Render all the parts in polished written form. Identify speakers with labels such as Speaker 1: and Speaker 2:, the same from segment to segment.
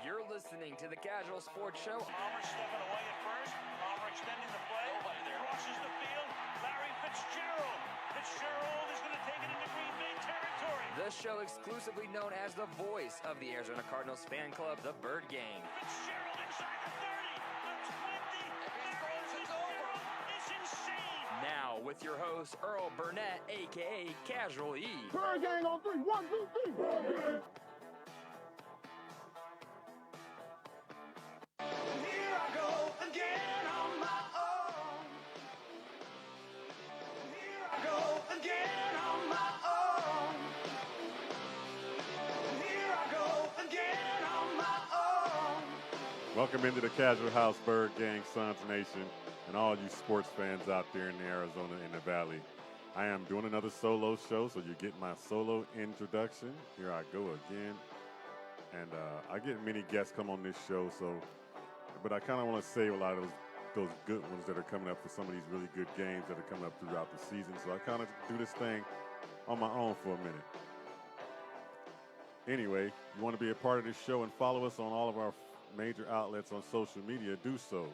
Speaker 1: You're listening to the Kazual Sportz Show.
Speaker 2: Palmer stepping away at first. Palmer extending the play. Crosses the field. Larry Fitzgerald. Fitzgerald is going to take it into Green Bay territory.
Speaker 1: The show exclusively known as the voice of the Arizona Cardinals fan club, the Bird Gang.
Speaker 2: Fitzgerald inside the 30, the 20. Larry Fitzgerald is insane.
Speaker 1: Now with your host, Earl Burnett, a.k.a. Casual E.
Speaker 3: Bird Gang on 3. 1, 2, 3. Bird Gang.
Speaker 2: Here I go again on my own. Here I go again on my own. Here I go again on my own.
Speaker 4: Welcome into the Casual House, Bird Gang, Sons Nation, and all you sports fans out there in Arizona in the Valley. I am doing another solo show, so you get my solo introduction. Here I go again. And I get many guests come on this show, but I kind of want to save a lot of those good ones that are coming up for some of these really good games that are coming up throughout the season. So I kind of do this thing on my own for a minute. Anyway, you want to be a part of this show and follow us on all of our major outlets on social media, do so.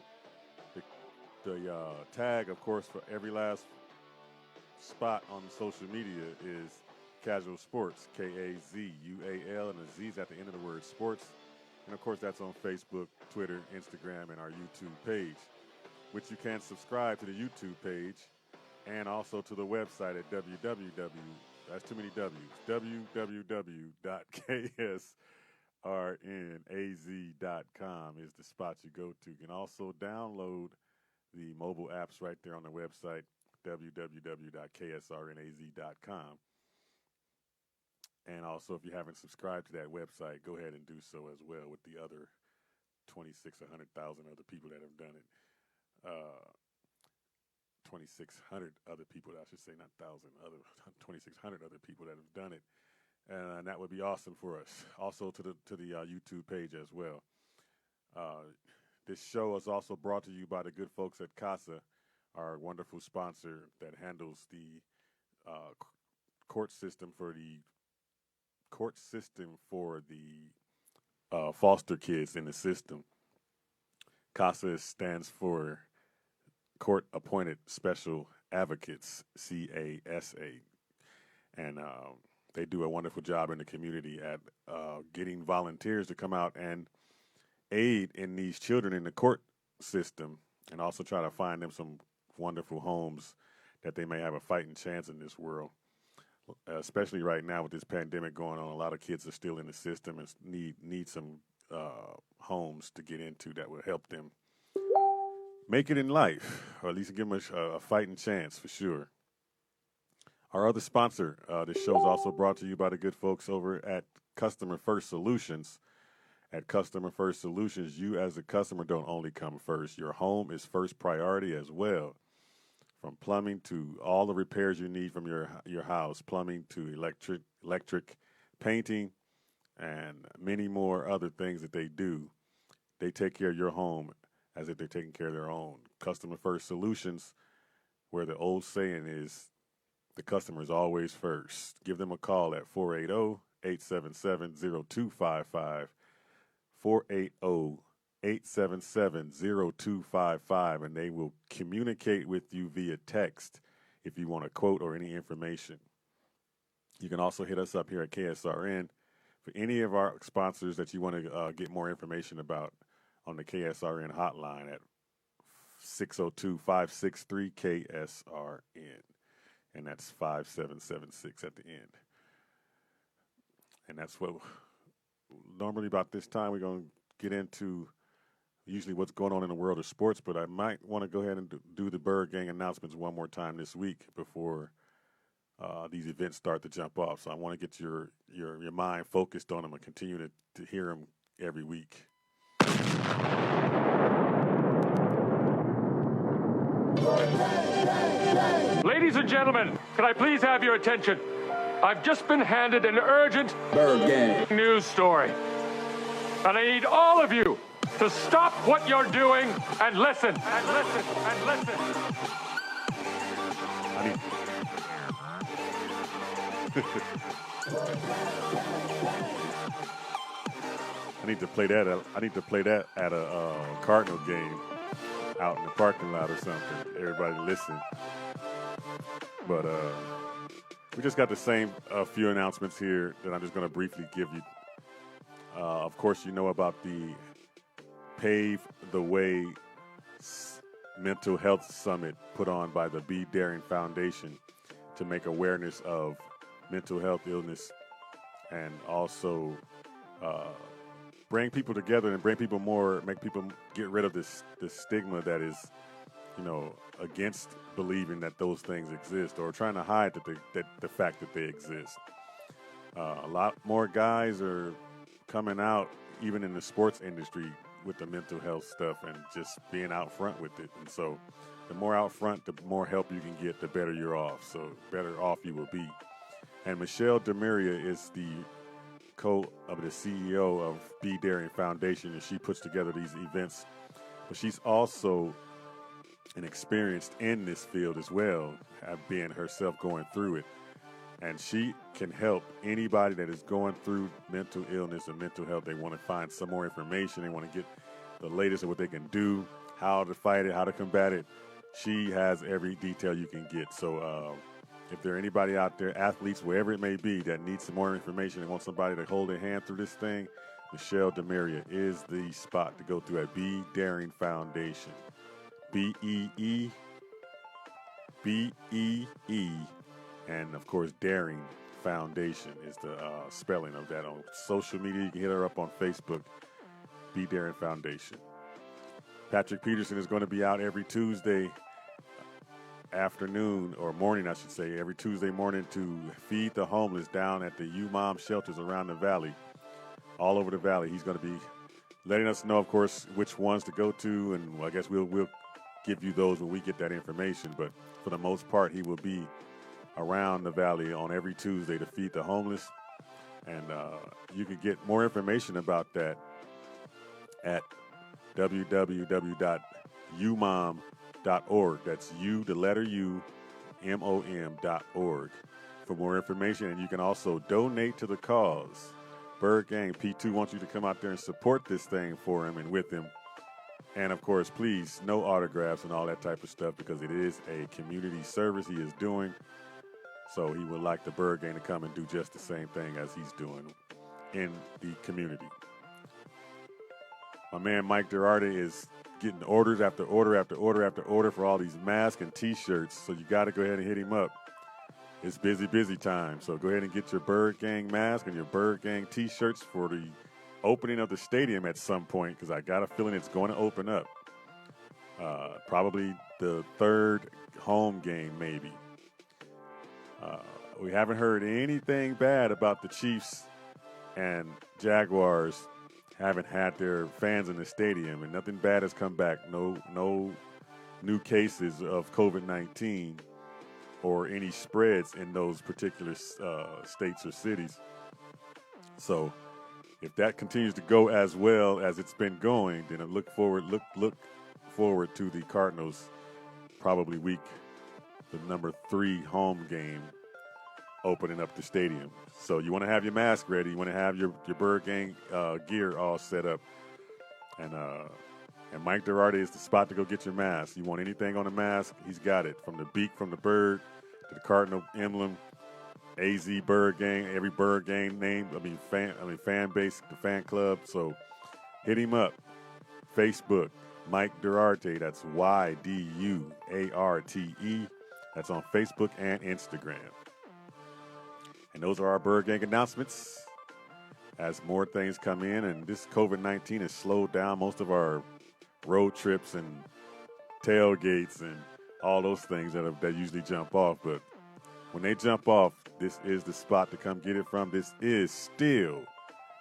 Speaker 4: The tag, of course, for every last spot on social media is Kazual Sportz, K-A-Z-U-A-L, and a Z's at the end of the word sports. And, of course, that's on Facebook, Twitter, Instagram, and our YouTube page, which you can subscribe to the YouTube page and also to the website at that's too many W's, www.ksrnaz.com is the spot you go to. You can also download the mobile apps right there on the website, www.ksrnaz.com. And also, if you haven't subscribed to that website, go ahead and do so as well with the other 100,000 other people that have done it. 2,600 other people, I should say, not 1,000, 2,600 other people that have done it. And that would be awesome for us. Also to the YouTube page as well. This show is also brought to you by the good folks at CASA, our wonderful sponsor that handles the court system for the foster kids in the system. CASA stands for Court Appointed Special Advocates, CASA, and they do a wonderful job in the community at getting volunteers to come out and aid in these children in the court system, and also try to find them some wonderful homes that they may have a fighting chance in this world. Especially right now with this pandemic going on, a lot of kids are still in the system and need some homes to get into that will help them make it in life, or at least give them a fighting chance for sure. Our other sponsor, this show is also brought to you by the good folks over at Customer First Solutions. At Customer First Solutions, you as a customer don't only come first. Your home is first priority as well. From plumbing to all the repairs you need from your house, plumbing to electric, painting, and many more other things that they do. They take care of your home as if they're taking care of their own. Customer First Solutions, where the old saying is, the customer is always first. Give them a call at 480-877-0255, 480-877-0255, and they will communicate with you via text if you want a quote or any information. You can also hit us up here at KSRN for any of our sponsors that you want to get more information about on the KSRN hotline at 602-563-KSRN. And that's 5776 at the end. And that's what normally about this time we're going to get into usually what's going on in the world of sports, but I might want to go ahead and do the Bird Gang announcements one more time this week before these events start to jump off. So I want to get your mind focused on them and continue to hear them every week.
Speaker 5: Ladies and gentlemen, can I please have your attention? I've just been handed an urgent
Speaker 3: Bird Gang
Speaker 5: news story. And I need all of you to stop what you're doing and listen, and listen, and listen.
Speaker 4: I need to play that at a Cardinal game out in the parking lot or something. Everybody listen. But we just got the same few announcements here that I'm just going to briefly give you. Of course, you know about the Pave the Way Mental Health Summit put on by the Be Daring Foundation to make awareness of mental health illness and also bring people together and make people get rid of this stigma that is, against believing that those things exist or trying to hide the fact that they exist. A lot more guys are coming out, even in the sports industry, with the mental health stuff and just being out front with it. And so the more out front, the more help you can get, the better you're off. So better off you will be. And Michelle Demaria is the CEO of Be Daring Foundation, and she puts together these events. But she's also an experienced in this field as well, being herself going through it. And she can help anybody that is going through mental illness or mental health. They want to find some more information. They want to get the latest of what they can do, how to fight it, how to combat it. She has every detail you can get. So if there are anybody out there, athletes, wherever it may be, that needs some more information and want somebody to hold their hand through this thing, Michelle Demaria is the spot to go through at Be Daring Foundation. BEE, and of course, Daring Foundation is the spelling of that. On social media, you can hit her up on Facebook, Be Daring Foundation. Patrick Peterson is going to be out every Tuesday afternoon, or morning, I should say, every Tuesday morning to feed the homeless down at the U-Mom shelters around the valley, all over the valley. He's going to be letting us know, of course, which ones to go to, and I guess we'll give you those when we get that information. But for the most part, he will be around the valley on every Tuesday to feed the homeless. And you can get more information about that at www.umom.org. That's U, the letter U, MOM.org for more information. And you can also donate to the cause. Bird Gang P2 wants you to come out there and support this thing for him and with him. And, of course, please, no autographs and all that type of stuff, because it is a community service he is doing. So he would like the Bird Gang to come and do just the same thing as he's doing in the community. My man Mike Durarte is getting orders after order after order after order for all these masks and T-shirts, so you got to go ahead and hit him up. It's busy time, so go ahead and get your Bird Gang mask and your Bird Gang T-shirts for the opening of the stadium at some point, because I got a feeling it's going to open up. Probably the third home game, maybe. We haven't heard anything bad about the Chiefs and Jaguars haven't had their fans in the stadium, and nothing bad has come back. No new cases of COVID-19 or any spreads in those particular states or cities. So if that continues to go as well as it's been going, then I look forward to the Cardinals probably the number 3 home game opening up the stadium. So you want to have your mask ready. You want to have your Bird Gang gear all set up. And Mike Durarte is the spot to go get your mask. You want anything on the mask, he's got it. From the beak, from the bird, to the Cardinal emblem, AZ Bird Gang, every Bird Gang name, fan base, the fan club. So hit him up. Facebook, Mike Durarte. That's YDUARTE. That's on Facebook and Instagram. And those are our Bird Gang announcements. As more things come in, and this COVID-19 has slowed down most of our road trips and tailgates and all those things that usually jump off. But when they jump off, this is the spot to come get it from. This is still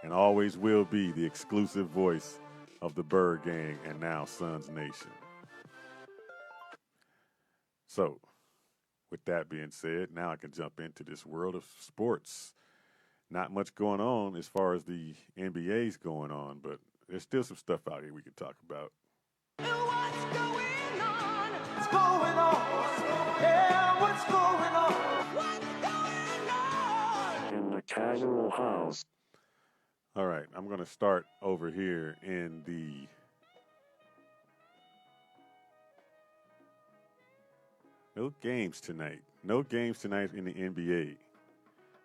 Speaker 4: and always will be the exclusive voice of the Bird Gang and now Suns Nation. So, with that being said, now I can jump into this world of sports. Not much going on as far as the NBA's going on, but there's still some stuff out here we can talk about.
Speaker 6: What's going on? What's going on? Yeah, what's going on? What's going on?
Speaker 5: In the casual house.
Speaker 4: All right, I'm going to start over here in the no games tonight. No games tonight in the NBA.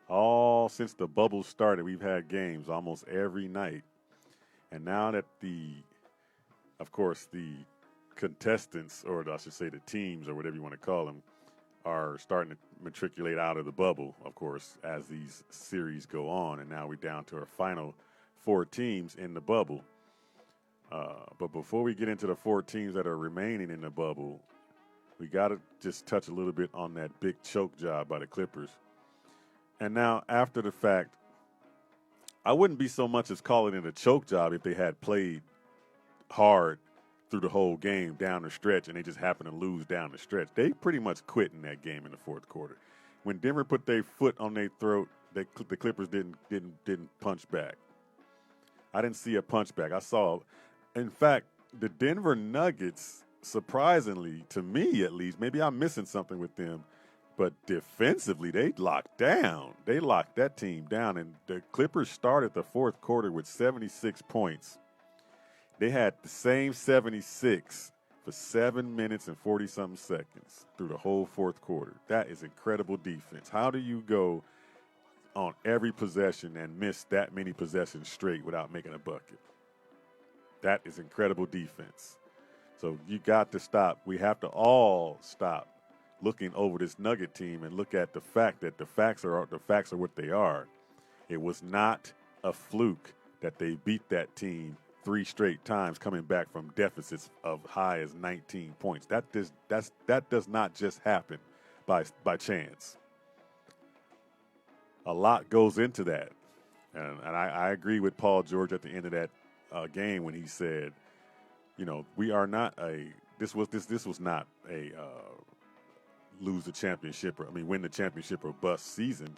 Speaker 4: All since the bubble started, we've had games almost every night. And now that of course, the contestants, or I should say the teams, or whatever you want to call them, are starting to matriculate out of the bubble, of course, as these series go on. And now we're down to our final 4 teams in the bubble. But before we get into the 4 teams that are remaining in the bubble, we got to just touch a little bit on that big choke job by the Clippers. And now, after the fact, I wouldn't be so much as calling it a choke job if they had played hard through the whole game down the stretch and they just happened to lose down the stretch. They pretty much quit in that game in the fourth quarter. When Denver put their foot on their throat, the Clippers didn't punch back. I didn't see a punch back. I saw, in fact, the Denver Nuggets, surprisingly, to me at least, maybe I'm missing something with them, but defensively, they locked down. They locked that team down, and the Clippers started the fourth quarter with 76 points. They had the same 76 for 7 minutes and 40-something seconds through the whole fourth quarter. That is incredible defense. How do you go on every possession and miss that many possessions straight without making a bucket? That is incredible defense. So you got to stop. We have to all stop looking over this Nugget team and look at the fact that the facts are what they are. It was not a fluke that they beat that team 3 straight times, coming back from deficits of high as 19 points. That does not just happen by chance. A lot goes into that, and I agree with Paul George at the end of that game when he said, you know, we are not this was not a lose the championship, win the championship or bust season.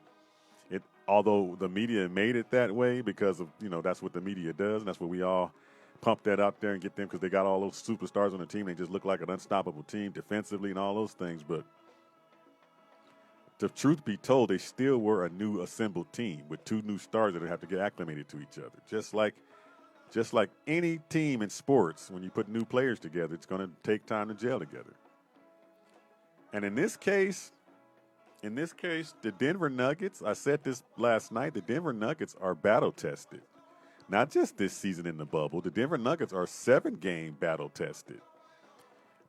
Speaker 4: Although the media made it that way because of, that's what the media does, and that's what we all pump that out there and get them because they got all those superstars on the team. They just look like an unstoppable team defensively and all those things. But the truth be told, they still were a new assembled team with 2 new stars that have to get acclimated to each other. Just like any team in sports, when you put new players together, it's going to take time to gel together. And in this case, the Denver Nuggets, I said this last night, the Denver Nuggets are battle-tested. Not just this season in the bubble. The Denver Nuggets are 7-game battle-tested.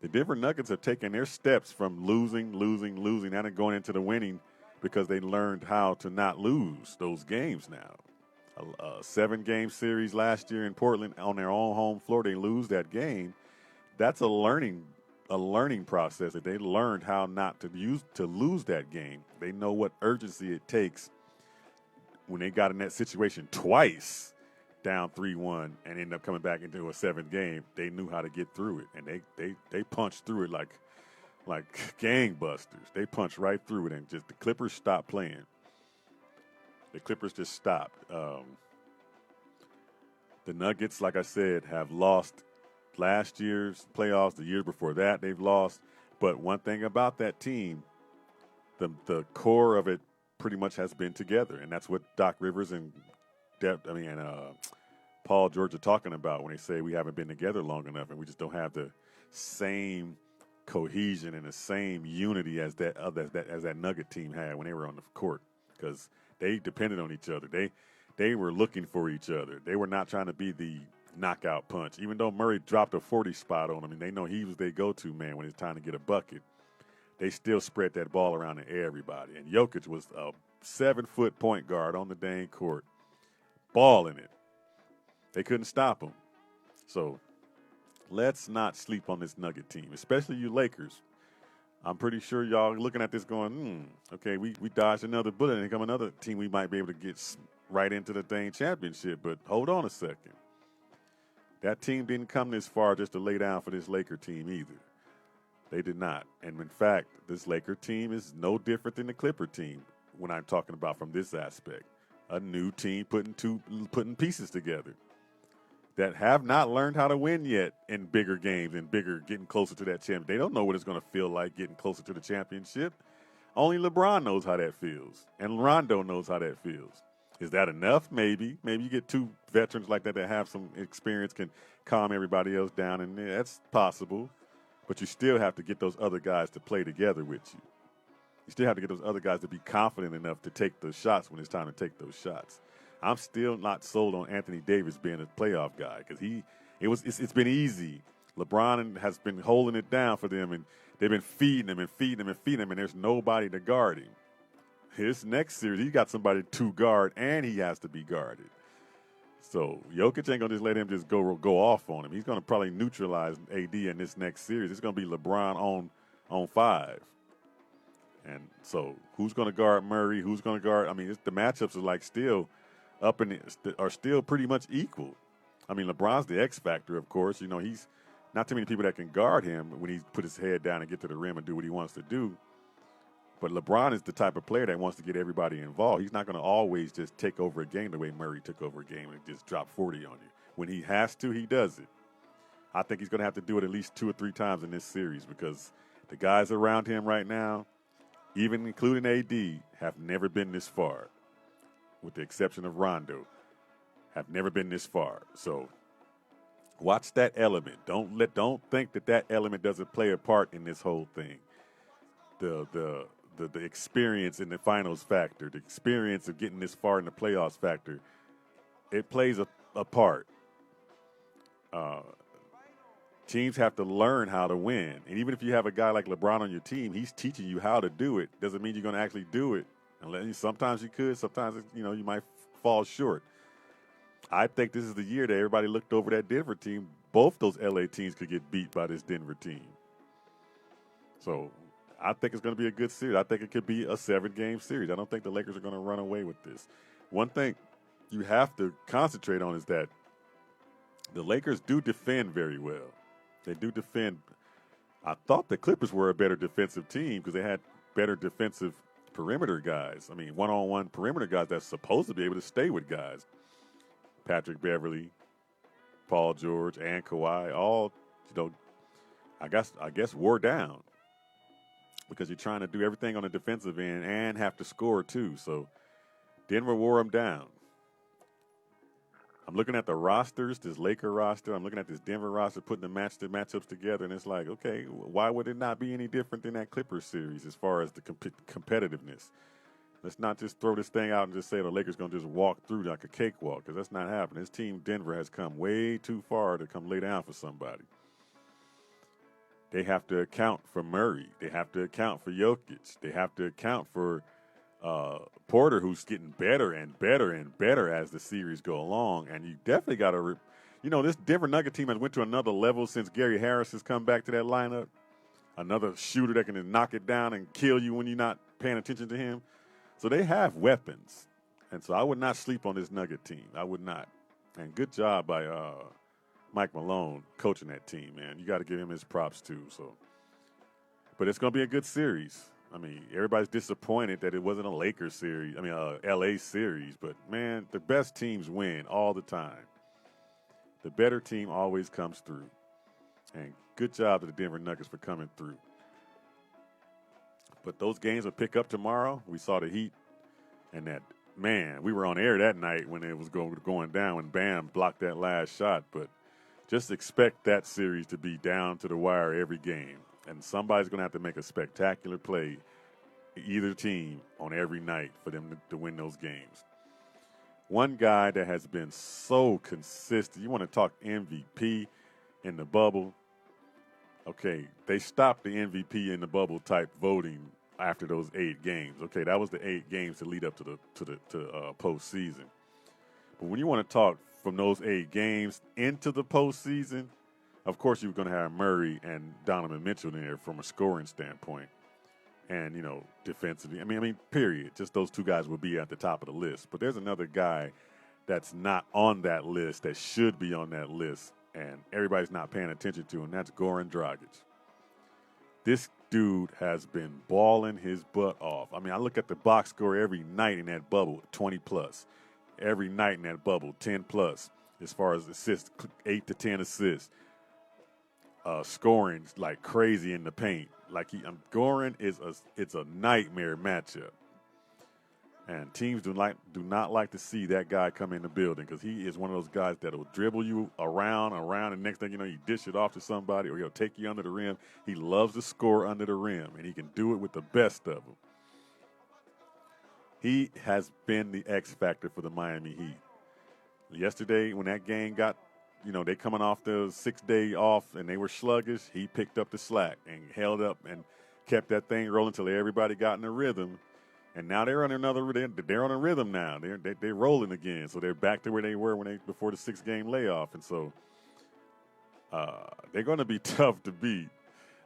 Speaker 4: The Denver Nuggets have taken their steps from losing, and going into the winning because they learned how to not lose those games now. A 7-game series last year in Portland on their own home floor, they lose that game. That's a learning process that they learned how not to lose that game. They know what urgency it takes when they got in that situation twice, down 3-1, and ended up coming back into a 7th game. They knew how to get through it, and they punched through it like gangbusters. They punched right through it, and just the Clippers stopped playing. The Clippers just stopped. The Nuggets, like I said, have lost last year's playoffs, the year before that they've lost. But one thing about that team, the core of it pretty much has been together, and that's what Doc Rivers and Paul George are talking about when they say we haven't been together long enough, and we just don't have the same cohesion and the same unity as that Nugget team had when they were on the court, because they depended on each other. They were looking for each other. They were not trying to be the knockout punch. Even though Murray dropped a 40 spot on him, and they know he was their go-to man when it's time to get a bucket, they still spread that ball around to everybody. And Jokic was a 7-foot point guard on the dang court, balling it. They couldn't stop him. So let's not sleep on this Nugget team, especially you Lakers. I'm pretty sure y'all looking at this going, okay, we dodged another bullet, and here come another team we might be able to get right into the dang championship. But hold on a second. That team didn't come this far just to lay down for this Laker team either. They did not. And in fact, this Laker team is no different than the Clipper team when I'm talking about from this aspect. A new team putting pieces together that have not learned how to win yet in bigger games and getting closer to that championship. They don't know what it's going to feel like getting closer to the championship. Only LeBron knows how that feels, and Rondo knows how that feels. Is that enough? Maybe. Maybe you get two veterans like that have some experience, can calm everybody else down, and that's possible. But you still have to get those other guys to play together with you. You still have to get those other guys to be confident enough to take those shots when it's time to take those shots. I'm still not sold on Anthony Davis being a playoff guy because it's been easy. LeBron has been holding it down for them, and they've been feeding him, and there's nobody to guard him. His next series, he got somebody to guard, and he has to be guarded. So Jokic ain't going to just let him just go off on him. He's going to probably neutralize AD in this next series. It's going to be LeBron on 5. And so who's going to guard Murray? Who's going to guard? I mean, the matchups are like still are still pretty much equal. I mean, LeBron's the X factor, of course. You know, he's not too many people that can guard him when he put his head down and get to the rim and do what he wants to do. But LeBron is the type of player that wants to get everybody involved. He's not going to always just take over a game the way Murray took over a game and just drop 40 on you. When he has to, he does it. I think he's going to have to do it at least 2 or 3 times in this series because the guys around him right now, even including AD, have never been this far, with the exception of Rondo, have never been this far. So watch that element. Don't think that element doesn't play a part in this whole thing. The experience in the finals factor, the experience of getting this far in the playoffs factor, it plays a part. Teams have to learn how to win. And even if you have a guy like LeBron on your team, he's teaching you how to do it. Doesn't mean you're going to actually do it. Sometimes you could, sometimes you might fall short. I think this is the year that everybody looked over that Denver team. Both those LA teams could get beat by this Denver team. So I think it's going to be a good series. I think it could be a 7-game series. I don't think the Lakers are going to run away with this. One thing you have to concentrate on is that the Lakers do defend very well. They do defend. I thought the Clippers were a better defensive team because they had better defensive perimeter guys. I mean, one-on-one perimeter guys that's supposed to be able to stay with guys. Patrick Beverly, Paul George, and Kawhi all, I guess wore down because you're trying to do everything on the defensive end and have to score too. So Denver wore them down. I'm looking at the rosters, this Laker roster. I'm looking at this Denver roster, putting the matchups together, and it's like, okay, why would it not be any different than that Clippers series as far as the competitiveness? Let's not just throw this thing out and just say the Lakers going to just walk through like a cakewalk, because that's not happening. This team, Denver, has come way too far to come lay down for somebody. They have to account for Murray. They have to account for Jokic. They have to account for Porter, who's getting better and better and better as the series go along. And you definitely got to, this Denver Nugget team has went to another level since Gary Harris has come back to that lineup. Another shooter that can knock it down and kill you when you're not paying attention to him. So they have weapons. And so I would not sleep on this Nugget team. I would not. And good job by Mike Malone coaching that team, man. You got to give him his props too. So, but it's going to be a good series. I mean, everybody's disappointed that it wasn't a Lakers series. LA series. But, man, the best teams win all the time. The better team always comes through. And good job to the Denver Nuggets for coming through. But those games will pick up tomorrow. We saw the Heat. And we were on air that night when it was going down when Bam blocked that last shot. But just expect that series to be down to the wire every game. And somebody's going to have to make a spectacular play, either team, on every night for them to win those games. One guy that has been so consistent, you want to talk MVP in the bubble. Okay, they stopped the MVP in the bubble type voting after those 8 games. Okay, that was the 8 games to lead up to the postseason. But when you want to talk from those 8 games into the postseason, of course, you're going to have Murray and Donovan Mitchell in there from a scoring standpoint. And, defensively. I mean, period. Just those 2 guys will be at the top of the list. But there's another guy that's not on that list that should be on that list, and everybody's not paying attention to, and that's Goran Dragic. This dude has been balling his butt off. I mean, I look at the box score every night in that bubble, 20+. Every night in that bubble, 10+. As far as assists, 8 to 10 assists. Scoring like crazy in the paint. Goran it's a nightmare matchup. And teams do not like to see that guy come in the building because he is one of those guys that will dribble you around, and next thing you know, you dish it off to somebody or he'll take you under the rim. He loves to score under the rim, and he can do it with the best of them. He has been the X factor for the Miami Heat. Yesterday, when that game got, they coming off the 6-day off and they were sluggish, he picked up the slack and held up and kept that thing rolling until everybody got in a rhythm. And now they're on they're on a rhythm now. They're rolling again. So they're back to where they were before the 6-game layoff. And so they're going to be tough to beat.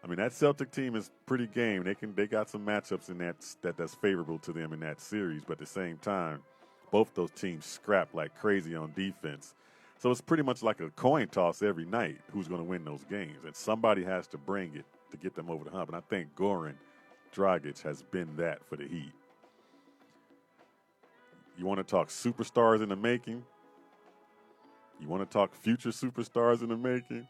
Speaker 4: I mean, that Celtic team is pretty game. They got some matchups in that's favorable to them in that series. But at the same time, both those teams scrap like crazy on defense. So it's pretty much like a coin toss every night who's going to win those games. And somebody has to bring it to get them over the hump. And I think Goran Dragic has been that for the Heat. You want to talk superstars in the making? You want to talk future superstars in the making?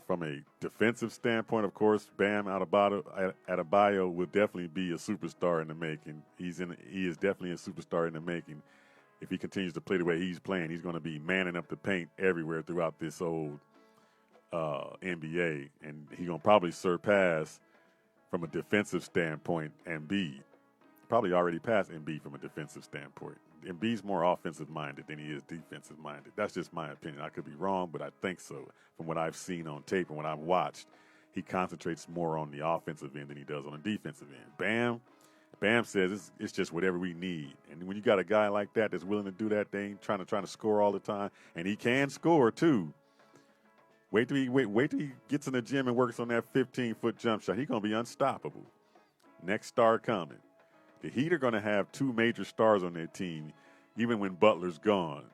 Speaker 4: From a defensive standpoint, of course, Bam Adebayo will definitely be a superstar in the making. He is definitely a superstar in the making. If he continues to play the way he's playing, he's going to be manning up the paint everywhere throughout this old NBA, and he's going to probably surpass, from a defensive standpoint, Embiid. Probably already passed Embiid from a defensive standpoint. Embiid's more offensive-minded than he is defensive-minded. That's just my opinion. I could be wrong, but I think so. From what I've seen on tape and what I've watched, he concentrates more on the offensive end than he does on the defensive end. Bam says it's just whatever we need. And when you got a guy like that that's willing to do that thing, trying to score all the time, and he can score too. Wait till he gets in the gym and works on that 15-foot jump shot. He's going to be unstoppable. Next star coming. The Heat are going to have two major stars on their team, even when Butler's gone.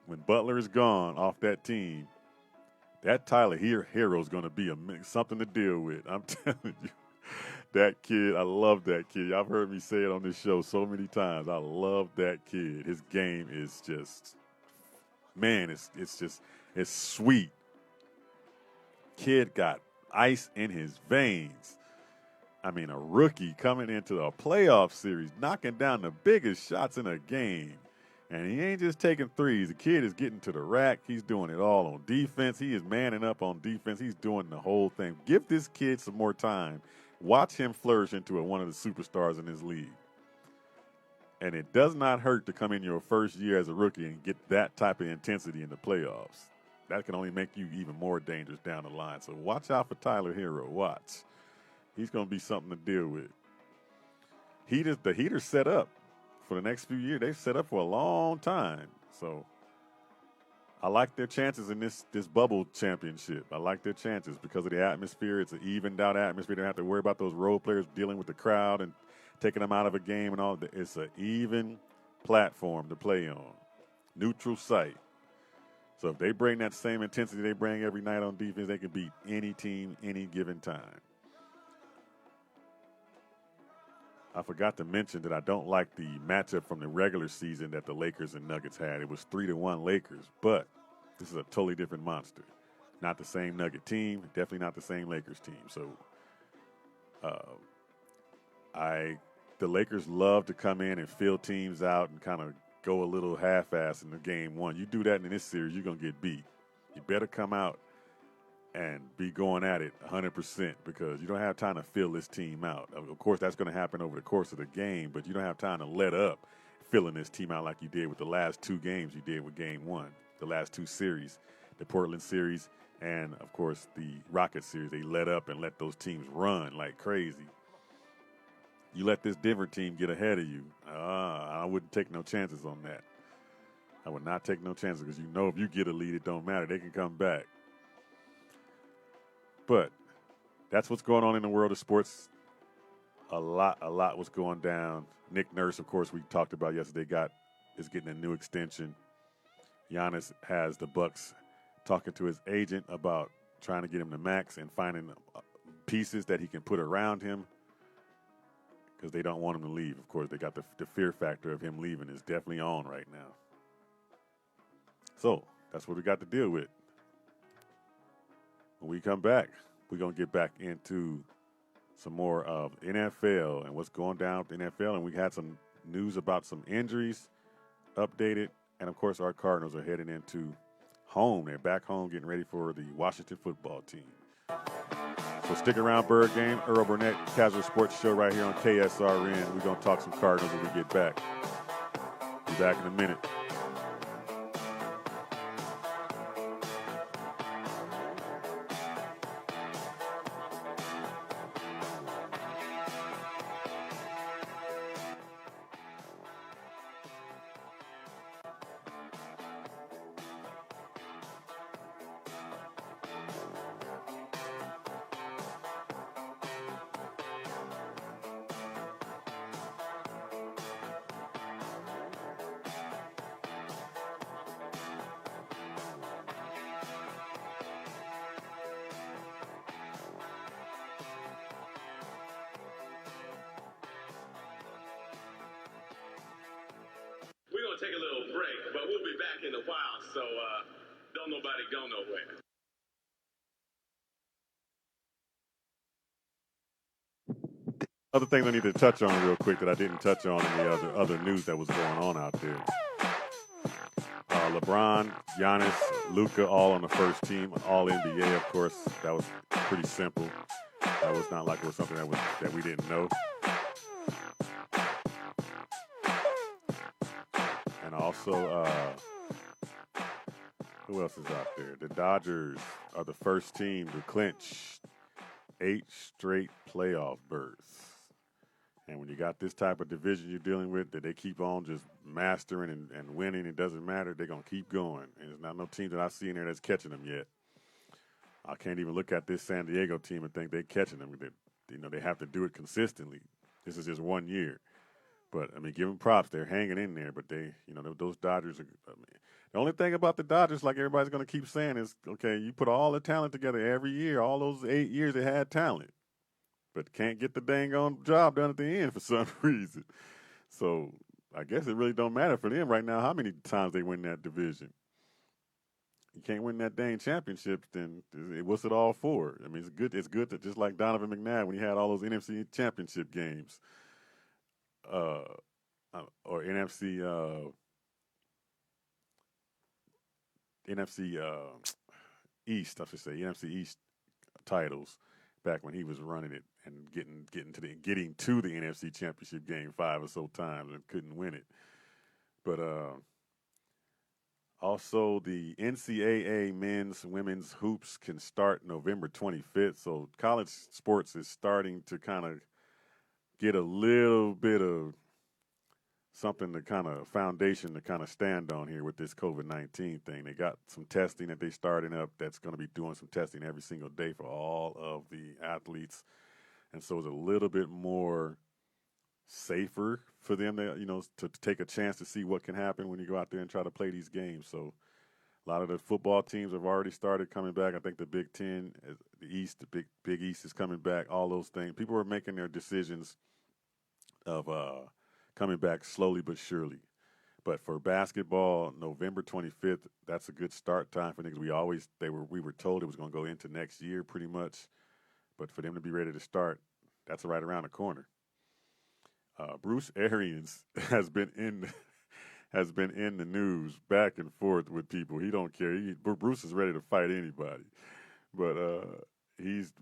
Speaker 4: When Butler is gone off that team, that Tyler Hero is going to be something to deal with. I'm telling you, that kid, I love that kid. Y'all have heard me say it on this show so many times. I love that kid. His game is just, man, it's sweet. Kid got ice in his veins. I mean, a rookie coming into a playoff series, knocking down the biggest shots in a game. And he ain't just taking threes. The kid is getting to the rack. He's doing it all on defense. He is manning up on defense. He's doing the whole thing. Give this kid some more time. Watch him flourish into one of the superstars in this league. And it does not hurt to come in your first year as a rookie and get that type of intensity in the playoffs. That can only make you even more dangerous down the line. So watch out for Tyler Hero. Watch. He's going to be something to deal with. The Heat are set up for the next few years. They've set up for a long time. So I like their chances in this bubble championship. I like their chances because of the atmosphere. It's an evened out atmosphere. They don't have to worry about those role players dealing with the crowd and taking them out of a game and all that. It's an even platform to play on. Neutral site. So if they bring that same intensity they bring every night on defense, they can beat any team any given time. I forgot to mention that I don't like the matchup from the regular season that the Lakers and Nuggets had. It was 3-1 Lakers, but this is a totally different monster. Not the same Nugget team, definitely not the same Lakers team. So the Lakers love to come in and fill teams out and kind of go a little half-ass in the game one. You do that in this series, you're going to get beat. You better come out and be going at it 100% because you don't have time to fill this team out. Of course, that's going to happen over the course of the game, but you don't have time to let up filling this team out like you did with the last two games you did with game one, the last two series, the Portland series and, of course, the Rockets series. They let up and let those teams run like crazy. You let this Denver team get ahead of you, I wouldn't take no chances on that. I would not take no chances because you know if you get a lead, it don't matter. They can come back. But that's what's going on in the world of sports. A lot was going down. Nick Nurse, of course, we talked about yesterday, is getting a new extension. Giannis has the Bucks talking to his agent about trying to get him the max and finding pieces that he can put around him because they don't want him to leave. Of course, they got the fear factor of him leaving is definitely on right now. So that's what we got to deal with. When we come back, we're going to get back into some more of NFL and what's going down with the NFL. And we had some news about some injuries updated. And, of course, our Cardinals are heading into home. They're back home getting ready for the Washington football team. So stick around, Bird Game. Earl Burnett, Kazual Sportz Show right here on KSRN. We're going to talk some Cardinals when we get back. Be back in a minute.
Speaker 7: We're going to take a little break, but we'll be back in a while, so don't nobody go nowhere.
Speaker 4: Other things I need to touch on real quick that I didn't touch on in the other news that was going on out there. LeBron, Giannis, Luka, all on the first team, all NBA, of course. That was pretty simple. That was not like it was something that we didn't know. And also, who else is out there? The Dodgers are the first team to clinch 8 straight playoff berths. And when you got this type of division you're dealing with, that they keep on just mastering and winning, it doesn't matter. They're going to keep going. And there's not no team that I see in there that's catching them yet. I can't even look at this San Diego team and think they're catching them. They have to do it consistently. This is just 1 year. But, I mean, give them props. They're hanging in there. But those Dodgers are the only thing about the Dodgers, like everybody's going to keep saying, is, okay, you put all the talent together every year. All those 8 years they had talent. But can't get the dang on job done at the end for some reason. So I guess it really don't matter for them right now how many times they win that division. You can't win that dang championship, then what's it all for? I mean, it's good. It's good that just like Donovan McNabb when he had all those NFC championship games, or NFC East, I should say, NFC East titles back when he was running it and getting to the NFC Championship game 5 or so times and couldn't win it. But also the NCAA men's women's hoops can start November 25th. So college sports is starting to kind of get a little bit of something to kind of foundation to kind of stand on here with this COVID-19 thing. They got some testing that they starting up that's going to be doing some testing every single day for all of the athletes. And so it's a little bit more safer for them to take a chance to see what can happen when you go out there and try to play these games. So a lot of the football teams have already started coming back. I think the Big Ten, the East, the Big East is coming back, all those things. People are making their decisions of coming back slowly but surely. But for basketball, November 25th, that's a good start time for niggas. We were told it was going to go into next year pretty much. But for them to be ready to start, that's right around the corner. Bruce Arians has been in the news back and forth with people. He don't care. Bruce is ready to fight anybody. But he's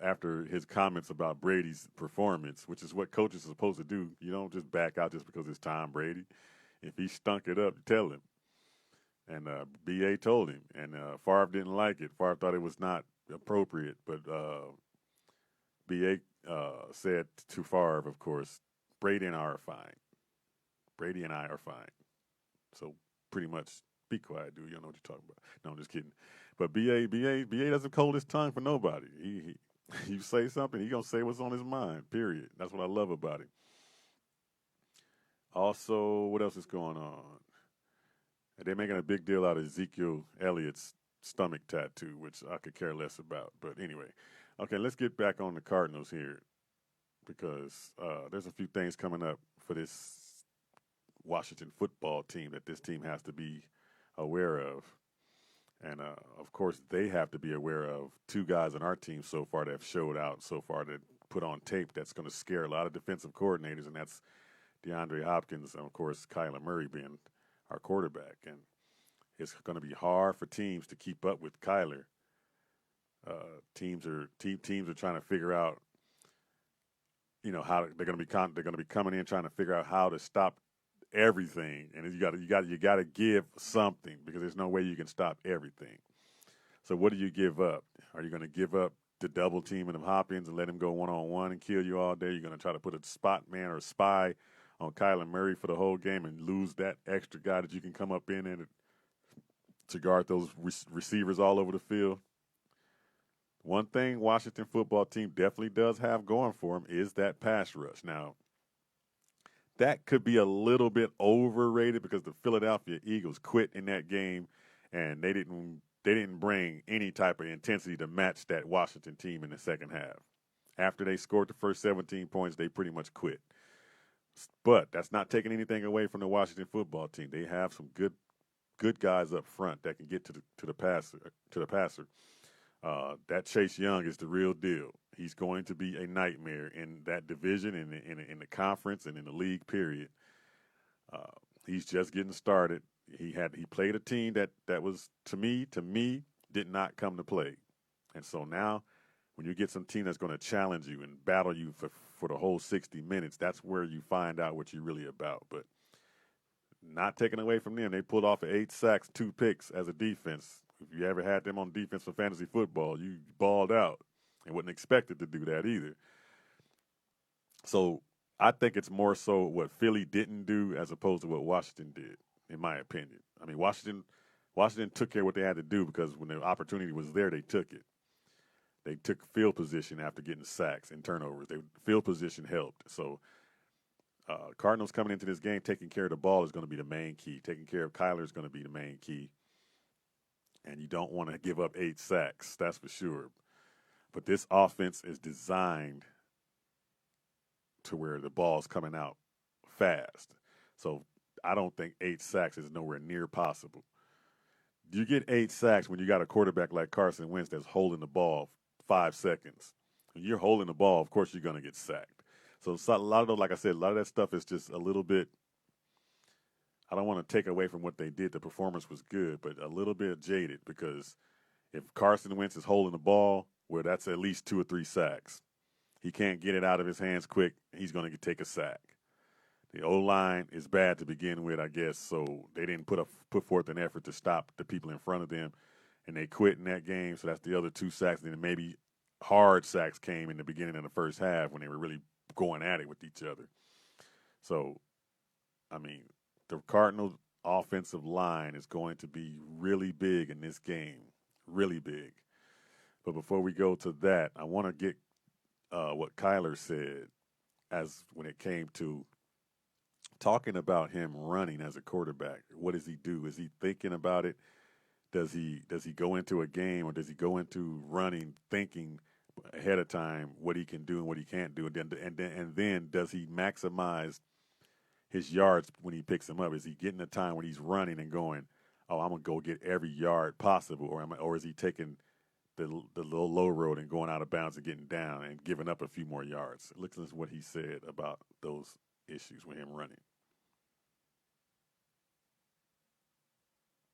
Speaker 4: after his comments about Brady's performance, which is what coaches are supposed to do. You don't just back out just because it's Tom Brady. If he stunk it up, tell him. And B.A. told him. And Favre didn't like it. Favre thought it was not appropriate. But B.A. Said to Favre, of course, Brady and I are fine. Brady and I are fine. So pretty much, be quiet, dude. You don't know what you're talking about. No, I'm just kidding. But B.A. doesn't hold his tongue for nobody. You say something, he gonna say what's on his mind. Period. That's what I love about him. Also, what else is going on? They're making a big deal out of Ezekiel Elliott's stomach tattoo, which I could care less about. But anyway, okay, let's get back on the Cardinals here because there's a few things coming up for this Washington football team that this team has to be aware of. And, of course, they have to be aware of two guys on our team so far that have showed out so far that put on tape that's going to scare a lot of defensive coordinators, and that's DeAndre Hopkins and, of course, Kyler Murray being our quarterback. And it's going to be hard for teams to keep up with Kyler. Teams are trying to figure out, how they're going to be coming in trying to figure out how to stop everything, and you got to give something because there's no way you can stop everything. So what do you give up? Are you going to give up the double teaming of Hopkins and let him go one-on-one and kill you all day? You're going to try to put a spot man or a spy on Kyler Murray for the whole game and lose that extra guy that you can come up in and to guard those receivers all over the field? One thing Washington football team definitely does have going for them is that pass rush. Now, that could be a little bit overrated because the Philadelphia Eagles quit in that game, and they didn't bring any type of intensity to match that Washington team in the second half. After they scored the first 17 points, they pretty much quit. But that's not taking anything away from the Washington football team. They have some good guys up front that can get to the passer. That Chase Young is the real deal. He's going to be a nightmare in that division, in the conference, and in the league. Period. He's just getting started. He played a team that was to me did not come to play, and so now when you get some team that's going to challenge you and battle you for the whole 60 minutes, that's where you find out what you're really about. But not taken away from them, they pulled off 8 sacks, 2 picks as a defense. If you ever had them on defense for fantasy football, you balled out and wasn't expected to do that either. So I think it's more so what Philly didn't do as opposed to what Washington did, in my opinion. I mean, Washington took care of what they had to do because when the opportunity was there, they took it. They took field position after getting sacks and turnovers. Field position helped. So Cardinals coming into this game, taking care of the ball is going to be the main key. Taking care of Kyler is going to be the main key. And you don't want to give up 8 sacks, that's for sure. But this offense is designed to where the ball's coming out fast. So I don't think 8 sacks is nowhere near possible. You get 8 sacks when you got a quarterback like Carson Wentz that's holding the ball 5 seconds. When you're holding the ball, of course you're going to get sacked. So a lot of that stuff is just a little bit, I don't want to take away from what they did. The performance was good, but a little bit jaded because if Carson Wentz is holding the ball, well, that's at least 2 or 3 sacks. He can't get it out of his hands quick. He's going to take a sack. The O-line is bad to begin with, I guess, so they didn't put forth an effort to stop the people in front of them, and they quit in that game, so that's the other 2 sacks. And then maybe hard sacks came in the beginning of the first half when they were really going at it with each other. So, I mean, the Cardinals' offensive line is going to be really big in this game, really big. But before we go to that, I want to get what Kyler said as when it came to talking about him running as a quarterback. What does he do? Is he thinking about it? Does he go into a game or does he go into running thinking ahead of time what he can do and what he can't do? And then does he maximize his yards when he picks them up? Is he getting a time when he's running and going, oh, I'm going to go get every yard possible? Or is he taking the little low road and going out of bounds and getting down and giving up a few more yards? Listen to what he said about those issues with him running.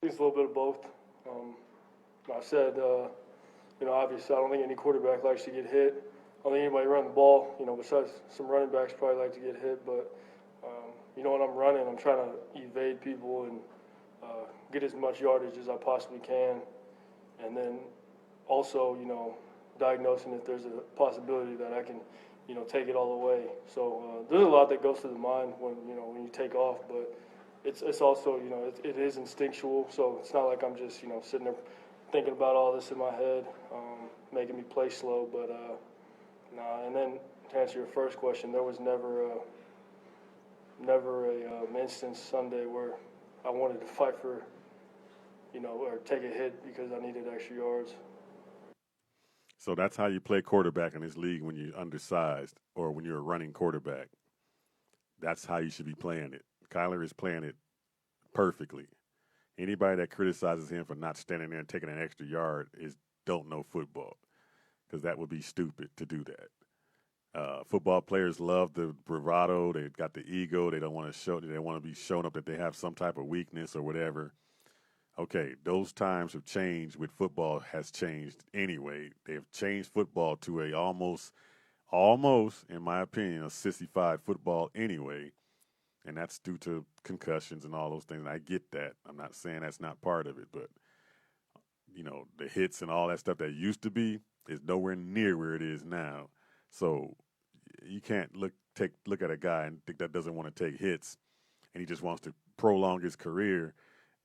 Speaker 8: It's a little bit of both. I said, obviously I don't think any quarterback likes to get hit. I don't think anybody running the ball, besides some running backs probably like to get hit. But, when I'm running, I'm trying to evade people and get as much yardage as I possibly can. And then also, diagnosing if there's a possibility that I can, take it all the way. So there's a lot that goes through the mind when you take off. But it's also, it is instinctual. So it's not like I'm just, sitting there thinking about all this in my head, making me play slow. But, and then to answer your first question, there was never a instance Sunday where I wanted to fight for, or take a hit because I needed extra yards.
Speaker 4: So that's how you play quarterback in this league when you're undersized or when you're a running quarterback. That's how you should be playing it. Kyler is playing it perfectly. Anybody that criticizes him for not standing there and taking an extra yard don't know football, because that would be stupid to do that. Football players love the bravado. They've got the ego. They don't want to show. They want to be shown up that they have some type of weakness or whatever. Okay, those times have changed. With football has changed anyway. They've changed football to a almost, in my opinion, a sissified football anyway. And that's due to concussions and all those things. And I get that. I'm not saying that's not part of it, but the hits and all that stuff that used to be is nowhere near where it is now. So you can't look at a guy and think that doesn't want to take hits, and he just wants to prolong his career.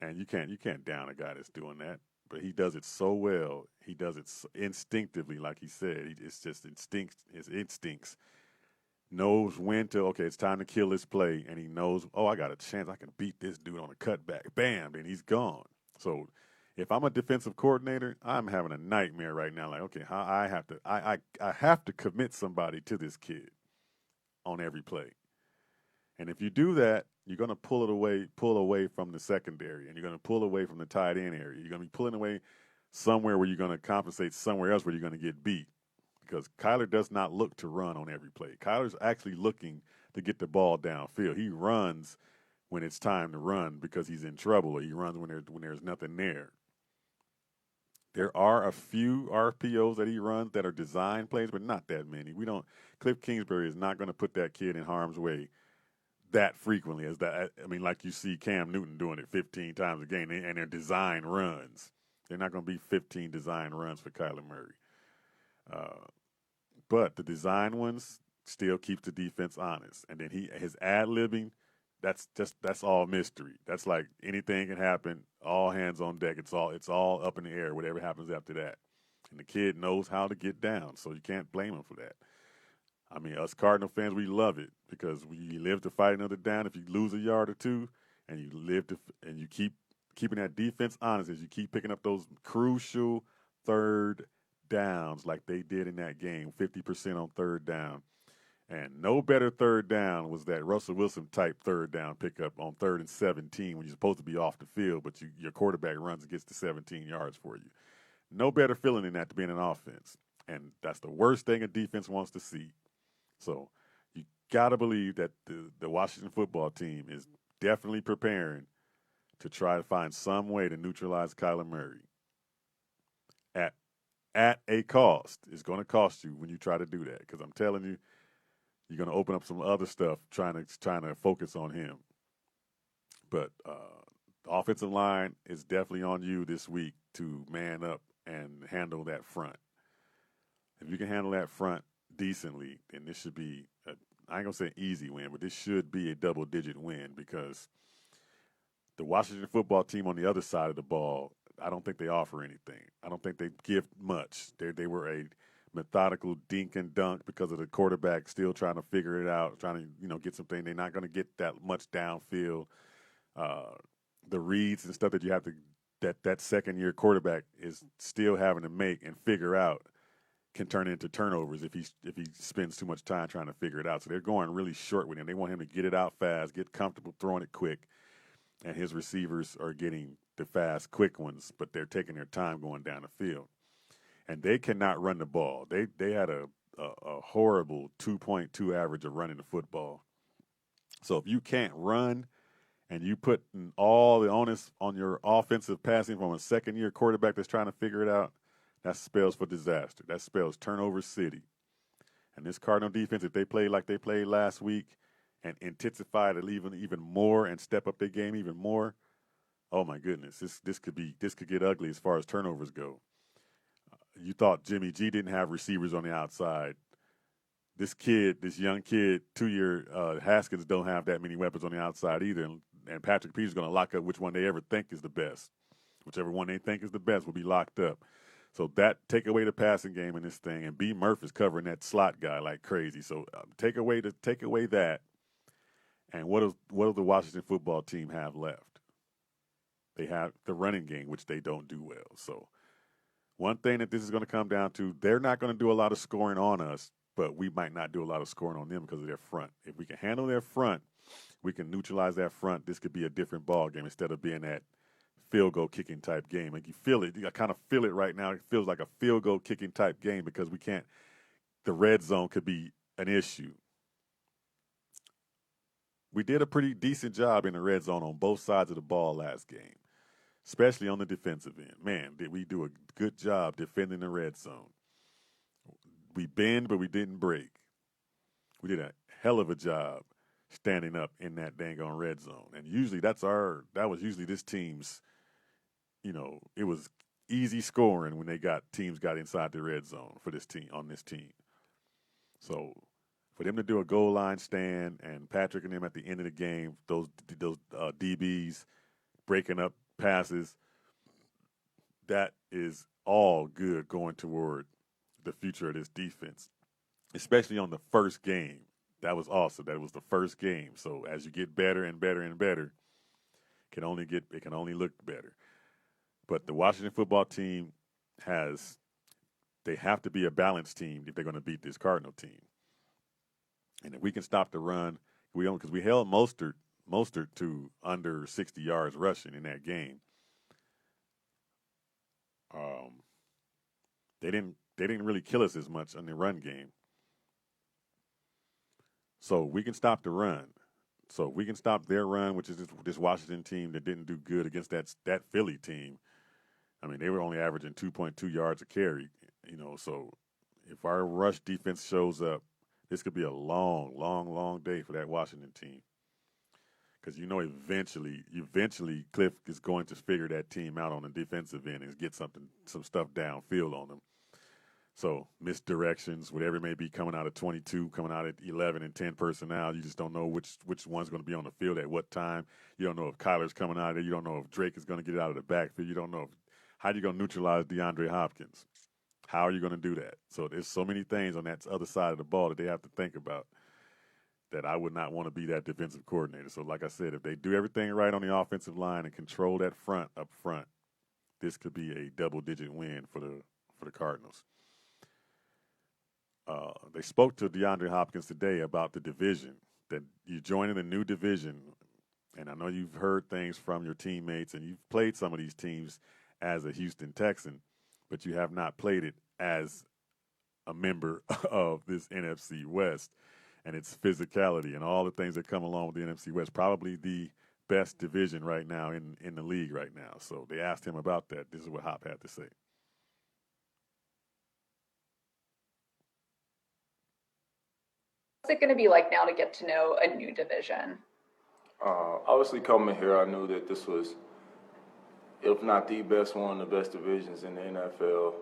Speaker 4: And you can't down a guy that's doing that. But he does it so well. He does it so instinctively, like he said. It's just his instincts. Knows when to, okay, it's time to kill this play, and he knows, I got a chance. I can beat this dude on a cutback. Bam, then he's gone. So if I'm a defensive coordinator, I'm having a nightmare right now. Like, okay, I have to commit somebody to this kid on every play. And if you do that, you're going to pull away from the secondary, and you're going to pull away from the tight end area. You're going to be pulling away somewhere where you're going to compensate somewhere else where you're going to get beat. Because Kyler does not look to run on every play. Kyler's actually looking to get the ball downfield. He runs when it's time to run because he's in trouble, or he runs when there's nothing there. There are a few RPOs that he runs that are design plays, but not that many. Cliff Kingsbury is not going to put that kid in harm's way that frequently as that. I mean, like you see Cam Newton doing it 15 times a game, and they're design runs. They're not going to be 15 design runs for Kyler Murray. But the design ones still keeps the defense honest. And then his ad-libbing, that's all mystery. That's like anything can happen, all hands on deck. It's all up in the air, whatever happens after that. And the kid knows how to get down, so you can't blame him for that. I mean, us Cardinal fans, we love it because we live to fight another down. If you lose a yard or two, and you keep keeping that defense honest as you keep picking up those crucial third downs like they did in that game, 50% on third down. And no better third down was that Russell Wilson type third down pickup on 3rd and 17 when you're supposed to be off the field, but your quarterback runs and gets to 17 yards for you. No better feeling than that to be in an offense. And that's the worst thing a defense wants to see. So you got to believe that the Washington football team is definitely preparing to try to find some way to neutralize Kyler Murray at a cost. It's going to cost you when you try to do that, because I'm telling you, you're going to open up some other stuff trying to focus on him. But the offensive line is definitely on you this week to man up and handle that front. If you can handle that front decently, then this should be, I ain't going to say an easy win, but this should be a double-digit win, because the Washington football team on the other side of the ball, I don't think they offer anything. I don't think they give much. They were a methodical dink and dunk because of the quarterback still trying to figure it out, trying to get something. They're not going to get that much downfield. The reads and stuff that you have to that second-year quarterback is still having to make and figure out can turn into turnovers if he spends too much time trying to figure it out. So they're going really short with him. They want him to get it out fast, get comfortable throwing it quick, and his receivers are getting the fast, quick ones, but they're taking their time going down the field. And they cannot run the ball. They had a horrible 2.2 average of running the football. So if you can't run and you put all the onus on your offensive passing from a second-year quarterback that's trying to figure it out, that spells for disaster. That spells turnover city. And this Cardinal defense, if they play like they played last week and intensify it even more and step up their game even more, oh my goodness, this could get ugly as far as turnovers go. You thought Jimmy G didn't have receivers on the outside. This young kid, 2-year Haskins, don't have that many weapons on the outside either. And Patrick Peterson's going to lock up which one they ever think is the best. Whichever one they think is the best will be locked up. So that take away the passing game in this thing, and B. Murph is covering that slot guy like crazy. So take away that, and what does the Washington football team have left? They have the running game, which they don't do well. So one thing that this is going to come down to, they're not going to do a lot of scoring on us, but we might not do a lot of scoring on them because of their front. If we can handle their front, we can neutralize that front. This could be a different ball game instead of being that field goal kicking type game. Like you feel it. I kind of feel it right now. It feels like a field goal kicking type game because we can't. The red zone could be an issue. We did a pretty decent job in the red zone on both sides of the ball last game, especially on the defensive end. Man, did we do a good job defending the red zone. We bend, but we didn't break. We did a hell of a job standing up in that dang on red zone. And usually that was usually this team's, it was easy scoring when teams got inside the red zone for this team, on this team. So for them to do a goal line stand and Patrick and them at the end of the game, those DBs breaking up passes, that is all good going toward the future of this defense, especially on the first game. That was awesome. That was the first game. So as you get better and better and better, it can only look better. But the Washington football team they have to be a balanced team if they're going to beat this Cardinal team. And if we can stop the run, because we held Mostert to under 60 yards rushing in that game. They didn't really kill us as much on the run game. So we can stop the run. So we can stop their run, which is this Washington team that didn't do good against that Philly team. I mean, they were only averaging 2.2 yards a carry, So if our rush defense shows up, this could be a long, long, long day for that Washington team. Because eventually Cliff is going to figure that team out on the defensive end and get some stuff downfield on them. So misdirections, whatever it may be, coming out of 22, coming out at 11 and 10 personnel, you just don't know which one's going to be on the field at what time. You don't know if Kyler's coming out of there. You don't know if Drake is going to get it out of the backfield. You don't know how you're going to neutralize DeAndre Hopkins. How are you going to do that? So there's so many things on that other side of the ball that they have to think about that I would not want to be that defensive coordinator. So like I said, if they do everything right on the offensive line and control that front up front, this could be a double-digit win for the Cardinals. They spoke to DeAndre Hopkins today about the division, that you're joining a new division. And I know you've heard things from your teammates and you've played some of these teams as a Houston Texan, but you have not played it as a member of this NFC West and its physicality and all the things that come along with the NFC West. Probably the best division right now in the league right now. So they asked him about that. This is what Hop had to say.
Speaker 9: What's it going to be like now to get to know a new division?
Speaker 10: Obviously, coming here, I knew that this was, if not the best, one of the best divisions in the NFL.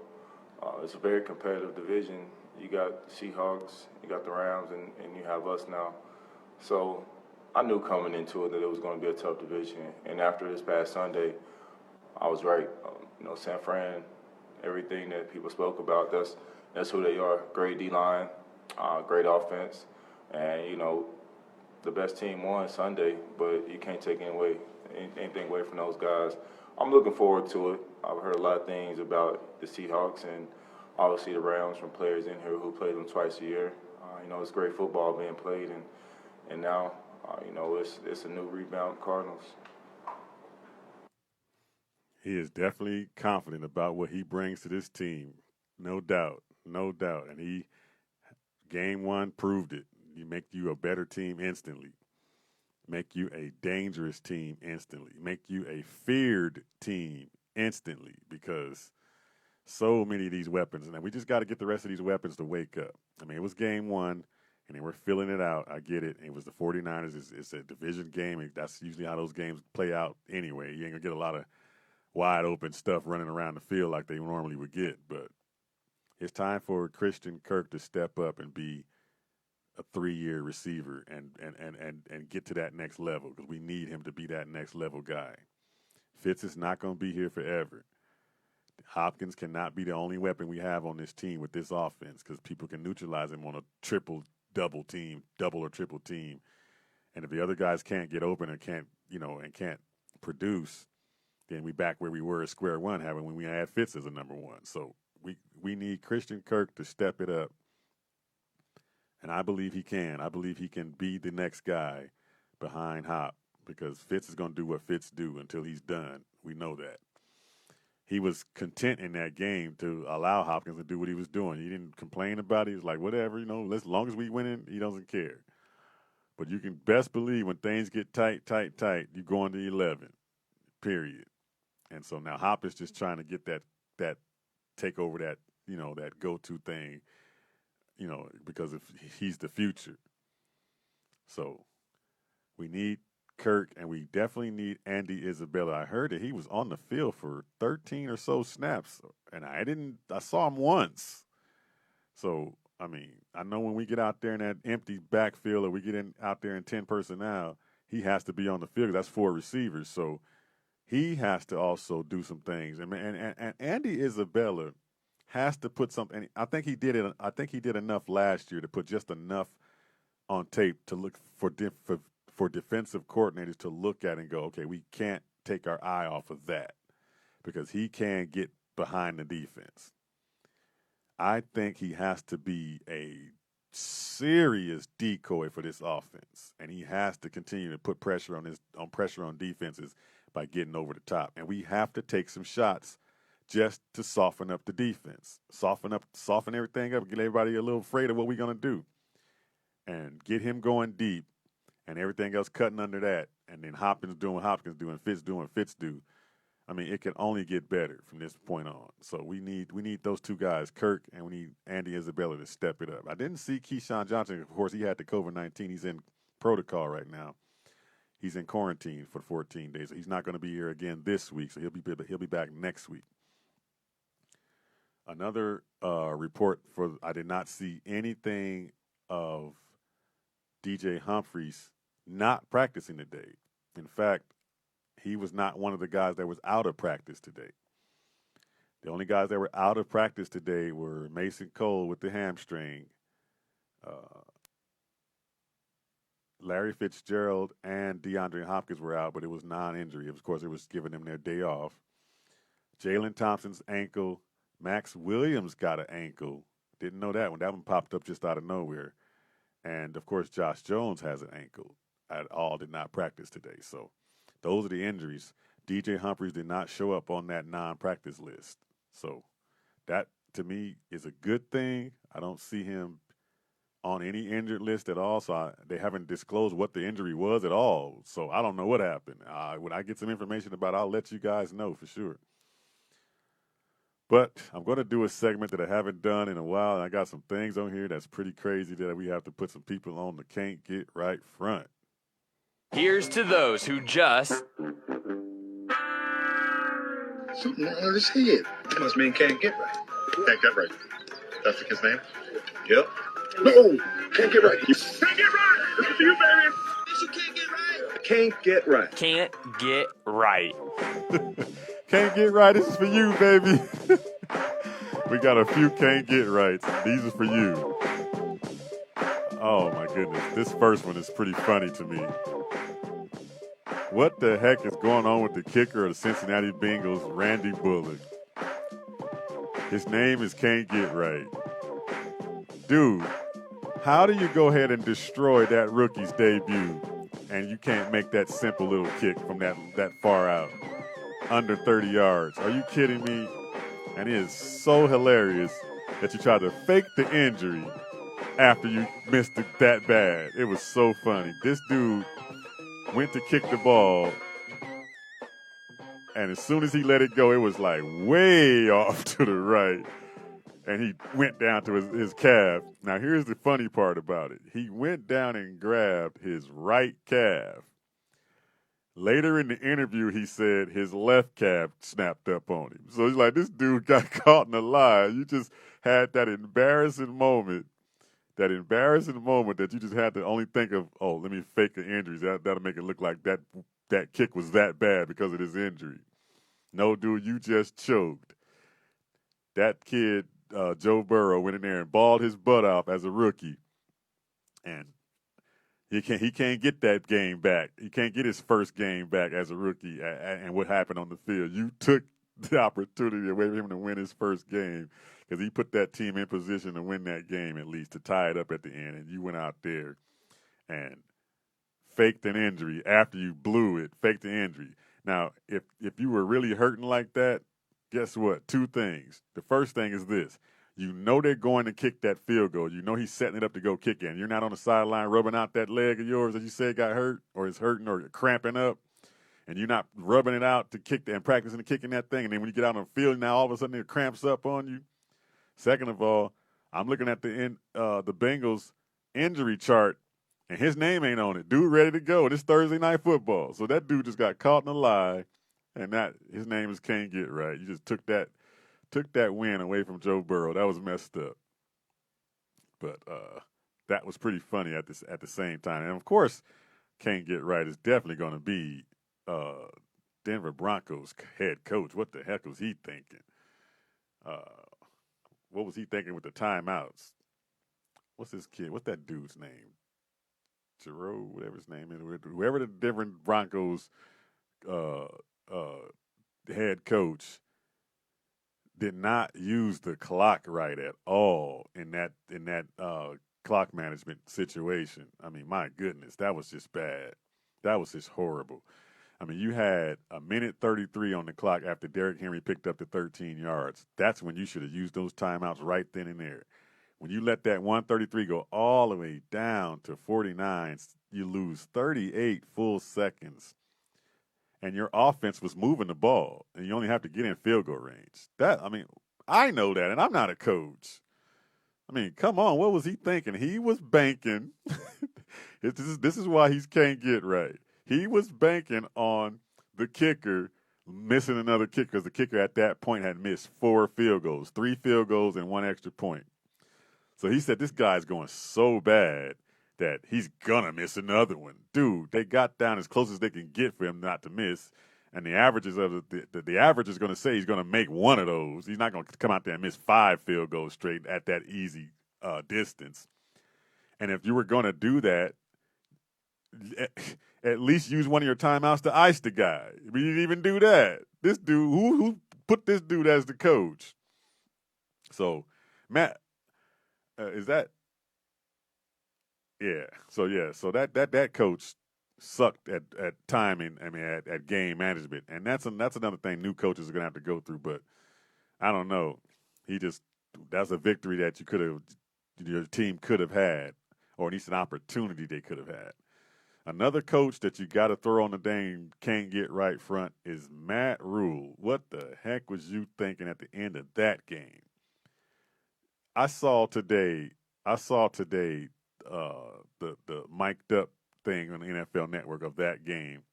Speaker 10: It's a very competitive division. You got the Seahawks, you got the Rams, and you have us now. So I knew coming into it that it was going to be a tough division. And after this past Sunday, I was right. San Fran, everything that people spoke about, that's who they are. Great D-line, great offense. And, the best team won Sunday, but you can't take anything away from those guys. I'm looking forward to it. I've heard a lot of things about the Seahawks and obviously the Rams from players in here who play them twice a year. It's great football being played, and now, it's a new rebound Cardinals.
Speaker 4: He is definitely confident about what he brings to this team. No doubt. And game one proved it. You make you a better team instantly. Make you a dangerous team instantly. Make you a feared team instantly because so many of these weapons, and we just got to get the rest of these weapons to wake up. I mean, it was game one, and they were filling it out. I get it. It was the 49ers. It's a division game, and that's usually how those games play out anyway. You ain't going to get a lot of wide open stuff running around the field like they normally would get, but it's time for Christian Kirk to step up and be a 3-year receiver and get to that next level because we need him to be that next level guy. Fitz is not going to be here forever. Hopkins cannot be the only weapon we have on this team with this offense because people can neutralize him on a double or triple team. And if the other guys can't get open and can't produce, then we back where we were at square one when we had Fitz as a number one. So we need Christian Kirk to step it up. And I believe he can. I believe he can be the next guy behind Hop because Fitz is going to do what Fitz do until he's done. We know that. He was content in that game to allow Hopkins to do what he was doing. He didn't complain about it. He was like, whatever, as long as we winning, he doesn't care. But you can best believe when things get tight, you go into 11, period. And so now Hopkins just trying to get that take over that, that go-to thing, because if he's the future. So we need Kirk, and we definitely need Andy Isabella. I heard that he was on the field for 13 or so snaps, and I saw him once. So, I know when we get out there in that empty backfield or we get out there in 10 personnel, he has to be on the field. That's 4 receivers. So he has to also do some things. And Andy Isabella has to put something. I think he did it. I think he did enough last year to put just enough on tape to look for defensive coordinators to look at and go, okay, we can't take our eye off of that because he can get behind the defense. I think he has to be a serious decoy for this offense, and he has to continue to put pressure on defenses by getting over the top. And we have to take some shots just to soften up the defense, soften everything up, get everybody a little afraid of what we're going to do, and get him going deep, and everything else cutting under that, and then Hopkins doing what Hopkins do, and Fitz doing what Fitz do. It can only get better from this point on. So we need those two guys, Kirk, and we need Andy Isabella to step it up. I didn't see Keyshawn Johnson. Of course, he had the COVID-19. He's in protocol right now. He's in quarantine for 14 days. So he's not going to be here again this week. So he'll be back next week. Another report I did not see anything of DJ Humphries not practicing today. In fact, he was not one of the guys that was out of practice today. The only guys that were out of practice today were Mason Cole with the hamstring, Larry Fitzgerald and DeAndre Hopkins were out, but it was non-injury. Of course, it was giving them their day off. Jalen Thompson's ankle. Max Williams got an ankle. Didn't know that one. That one popped up just out of nowhere. And, of course, Josh Jones has an ankle. All did not practice today. So those are the injuries. DJ Humphries did not show up on that non-practice list. So that, to me, is a good thing. I don't see him on any injured list at all. So they haven't disclosed what the injury was at all. So I don't know what happened. When I get some information about it, I'll let you guys know for sure. But I'm going to do a segment that I haven't done in a while. And I got some things on here that's pretty crazy that we have to put some people on the Can't Get Right front.
Speaker 1: Here's to those who just
Speaker 3: Something wrong with his head. That must mean can't get right. Can't get right. That's the kid's name? Yep. No! Can't get right. Can't get right! This is for you, baby! You can't get right. Can't get right.
Speaker 1: can't get right.
Speaker 4: Can't get right. This is for you, baby. We got a few can't get rights. These are for you. Oh, my goodness. This first one is pretty funny to me. What the heck is going on with the kicker of the Cincinnati Bengals, Randy Bullock? His name is Can't Get Right. Dude, how do you go ahead and destroy that rookie's debut and you can't make that simple little kick from that far out, under 30 yards? Are you kidding me? And it is so hilarious that you tried to fake the injury after you missed it that bad. It was so funny. This dude went to kick the ball, and as soon as he let it go, it was like way off to the right, and he went down to his calf. Now, here's the funny part about it. He went down and grabbed his right calf. Later in the interview, he said his left calf snapped up on him. So he's like, this dude got caught in a lie. You just had that embarrassing moment that you just had to only think of, oh, let me fake the injuries. That'll make it look like that kick was that bad because of this injury. No, dude, you just choked. That kid, Joe Burrow, went in there and balled his butt off as a rookie. And he can't get that game back. He can't get his first game back as a rookie and what happened on the field. You took the opportunity away from him to win his first game because he put that team in position to win that game, at least to tie it up at the end. And you went out there and faked an injury after you blew it, faked the injury. Now, if you were really hurting like that, guess what? Two things. The first thing is this. You know they're going to kick that field goal. You know he's setting it up to go kick it. And you're not on the sideline rubbing out that leg of yours that you said got hurt or is hurting or cramping up. And you're not rubbing it out to kick and practicing the kicking that thing. And then when you get out on the field, now all of a sudden it cramps up on you. Second of all, I'm looking at the Bengals injury chart, and his name ain't on it. Dude ready to go. This Thursday Night Football. So that dude just got caught in a lie, and that his name is Can't Get Right. You just took that win away from Joe Burrow. That was messed up. But that was pretty funny at the same time. And of course, Can't Get Right is definitely going to be Denver Broncos head coach. What the heck was he thinking? What was he thinking with the timeouts? What's this kid? What's that dude's name? Giroux, whatever his name is. Whoever the Denver Broncos head coach did not use the clock right at all in that clock management situation. I mean, my goodness, that was just bad. That was just horrible. I mean, you had a minute 33 on the clock after Derrick Henry picked up the 13 yards. That's when you should have used those timeouts right then and there. When you let that 133 go all the way down to 49, you lose 38 full seconds. And your offense was moving the ball, and you only have to get in field goal range. I know that, and I'm not a coach. I mean, come on, what was he thinking? He was banking. This is why he can't get right. He was banking on the kicker missing another kick because the kicker at that point had missed 4 field goals, 3 field goals, and 1 extra point. So he said, this guy's going so bad that he's going to miss another one. Dude, they got down as close as they can get for him not to miss. And the averages of the average is going to say he's going to make one of those. He's not going to come out there and miss 5 field goals straight at that easy distance. And if you were going to do that, at least use one of your timeouts to ice the guy. We didn't even do that. This dude, who put this dude as the coach? So, Matt, is that? Yeah. So that coach sucked at timing. I mean, at game management, and that's another thing new coaches are gonna have to go through. But I don't know. That's a victory that your team could have had, or at least an opportunity they could have had. Another coach that you got to throw on the dang can't get right front is Matt Rule. What the heck was you thinking at the end of that game? I saw today the mic'd up thing on the NFL Network of that game.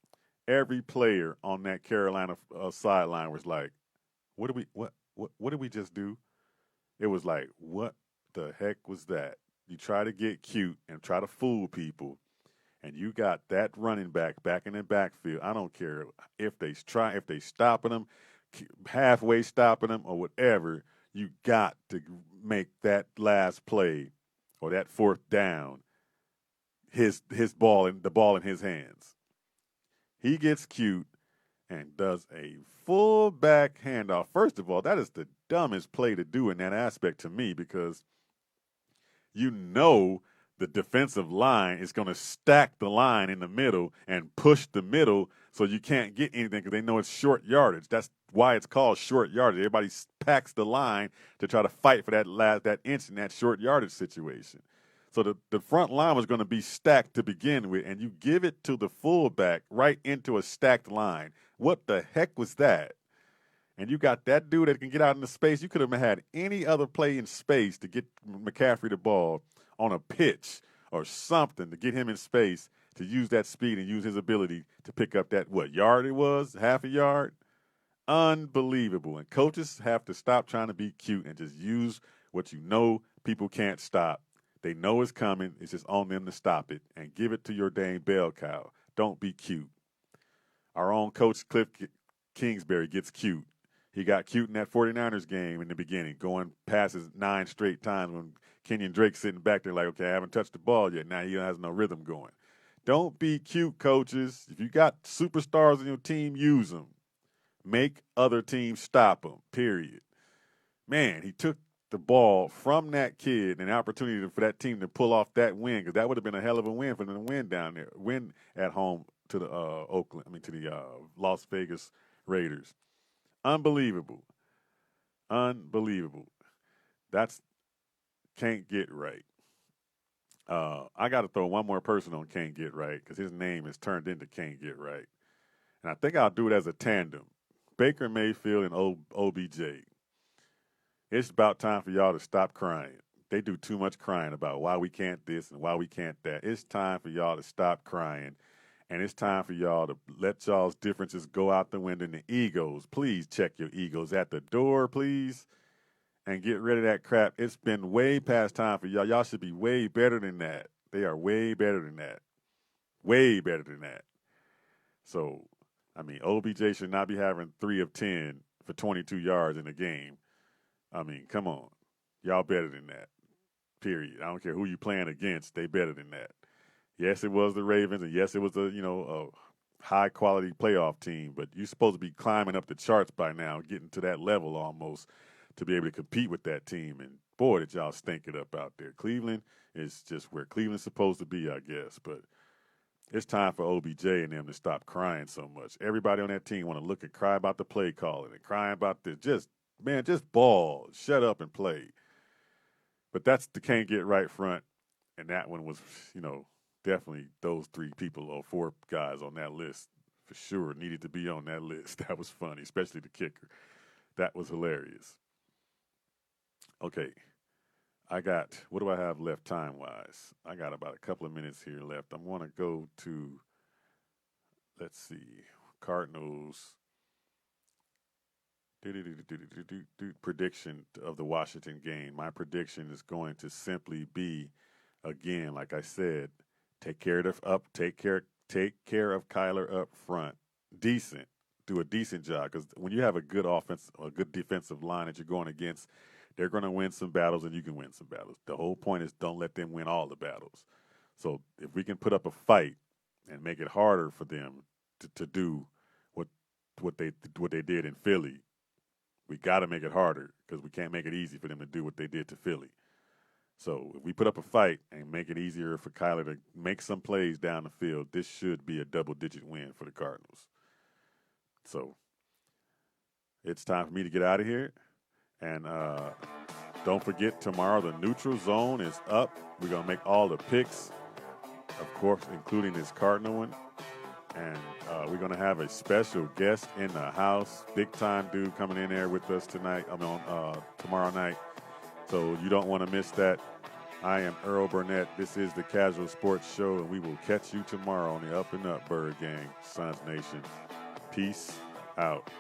Speaker 4: Every player on that Carolina sideline was like, "What did we just do?" It was like, "What the heck was that?" You try to get cute and try to fool people. And you got that running back in the backfield. I don't care if they stopping him, halfway stopping him or whatever. You got to make that last play or that fourth down his ball and the ball in his hands. He gets cute and does a full back handoff. First of all, that is the dumbest play to do in that aspect to me because you know the defensive line is going to stack the line in the middle and push the middle so you can't get anything because they know it's short yardage. That's why it's called short yardage. Everybody packs the line to try to fight for that inch in that short yardage situation. So the front line was going to be stacked to begin with, and you give it to the fullback right into a stacked line. What the heck was that? And you got that dude that can get out into space. You could have had any other play in space to get McCaffrey the ball on a pitch or something to get him in space to use that speed and use his ability to pick up that, yard it was? Half a yard? Unbelievable. And coaches have to stop trying to be cute and just use what you know people can't stop. They know it's coming. It's just on them to stop it and give it to your dang bell cow. Don't be cute. Our own coach, Cliff Kingsbury, gets cute. He got cute in that 49ers game in the beginning, going passes 9 straight times when Kenyon Drake's sitting back there like, okay, I haven't touched the ball yet. Now he has no rhythm going. Don't be cute, coaches. If you got superstars on your team, use them. Make other teams stop them, period. Man, he took the ball from that kid and an opportunity for that team to pull off that win, because that would have been a hell of a win for them to win down there, win at home to the to the Las Vegas Raiders. Unbelievable. That's can't get right. I got to throw one more person on can't get right, because his name is turned into can't get right. And I think I'll do it as a tandem. Baker Mayfield and OBJ. It's about time for y'all to stop crying. They do too much crying about why we can't this and why we can't that. It's time for y'all to stop crying. And it's time for y'all to let y'all's differences go out the window and the egos. Please check your egos at the door, please. And get rid of that crap. It's been way past time for y'all. Y'all should be way better than that. They are way better than that. Way better than that. So, I mean, OBJ should not be having 3 of 10 for 22 yards in a game. I mean, come on. Y'all better than that. Period. I don't care who you playing against. They better than that. Yes, it was the Ravens, and yes, it was a high-quality playoff team, but you're supposed to be climbing up the charts by now, getting to that level almost to be able to compete with that team. And, boy, did y'all stink it up out there. Cleveland is just where Cleveland's supposed to be, I guess. But it's time for OBJ and them to stop crying so much. Everybody on that team want to look and cry about the play calling and crying about this. Just ball. Shut up and play. But that's the can't get right front. And that one was, definitely those 3 people or 4 guys on that list for sure needed to be on that list. That was funny, especially the kicker. That was hilarious. Okay. What do I have left time-wise? I got about a couple of minutes here left. I want to go to, let's see, Cardinals prediction of the Washington game. My prediction is going to simply be, again, like I said, take care of Kyler up front. Decent. Do a decent job, because when you have a good offense, a good defensive line that you're going against, they're going to win some battles and you can win some battles. The whole point is don't let them win all the battles. So if we can put up a fight and make it harder for them to do what they did in Philly, we got to make it harder, because we can't make it easy for them to do what they did to Philly. So if we put up a fight and make it easier for Kyler to make some plays down the field, this should be a double-digit win for the Cardinals. So it's time for me to get out of here. And don't forget, tomorrow the neutral zone is up. We're going to make all the picks, of course, including this Cardinal one. And we're going to have a special guest in the house, big-time dude coming in there with us tomorrow night. So you don't want to miss that. I am Earl Burnett. This is the Kazual Sportz Show, and we will catch you tomorrow on the Up and Up Bird Gang, Suns Nation. Peace out.